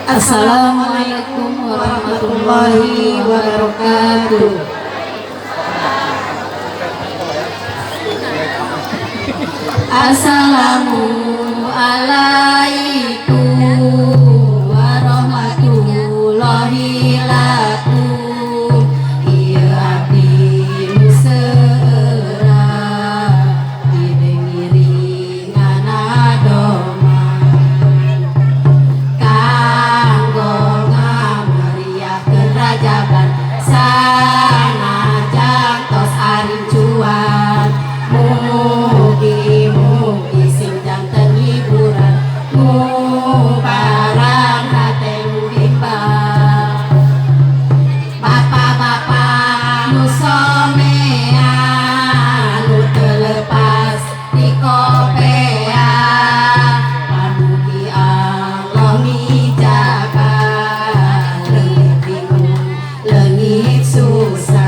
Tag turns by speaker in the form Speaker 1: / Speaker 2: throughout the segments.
Speaker 1: Assalamualaikum warahmatullahi wabarakatuh. Assalamualaikum warahmatullahi lakum. Ieu abdi nu seurah didengiringan adoman kanggo ngameriahkeun rajaban sanajan tos aring cuan. Mugi-mugi sing janten hiburan mubarang hate nu bimbang. Bapak-bapak nu somean nu teu leupas di kopea, pamugi Allah mijaga leungit bingung leungit susah.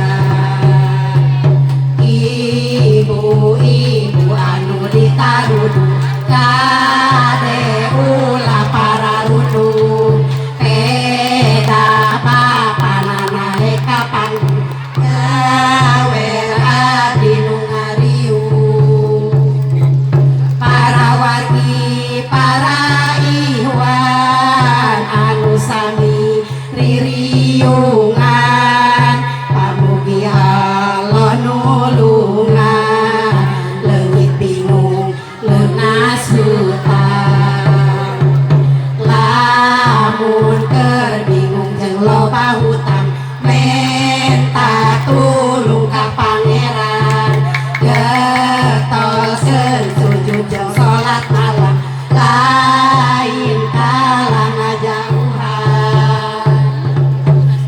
Speaker 1: Ibu-ibu anu ditarudu kade ulah pararudu peda papanana kapan gawe abdi nu ngariung. Para wargi para ihwan anu sami ririungan pamugi Allah nulungan leungit bingung leunas hutang. Lamun keur bingung jeung loba hutang menta tulung ka pangeran getoskeun sujud jeung salat malam lain kalana jauhan.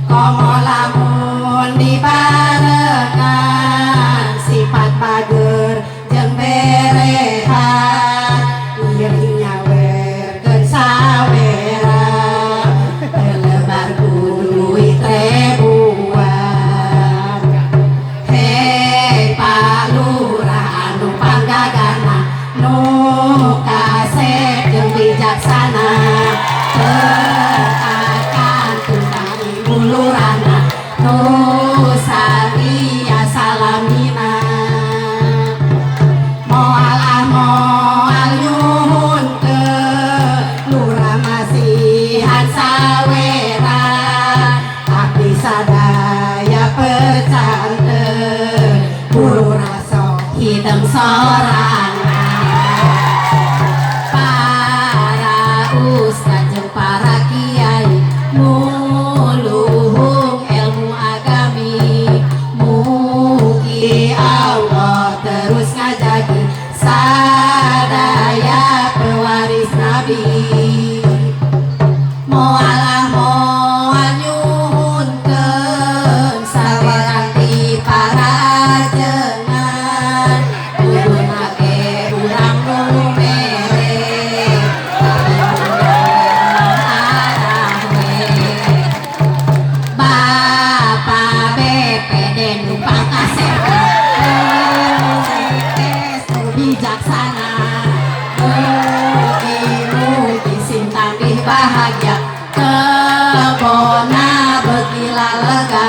Speaker 1: Komo lamun dibarengan sifat bager jeung berehan iring nyawerkeun sawera lebar duit ribuan. Hei Pak Lurah anu panggagana nu kasep jeung bijaksana akan tentang ibu lurahna nu salia salamina. Moal nyuhunkeun lurah masihan sawera abdi sadaya pecanteun lurah sok hideng sorangan. Para ustad jeung para kiai nuluhung ilmu agami mugi Allah terus ngajagi sadaya pewaris nabi. Moal nyuhunkeun saweranti para jenengan kudu make urang nu mere Bapak BPD nu pangkasena nu bijaksana mugi-mugi sing tambih bahagia kebona beuki lega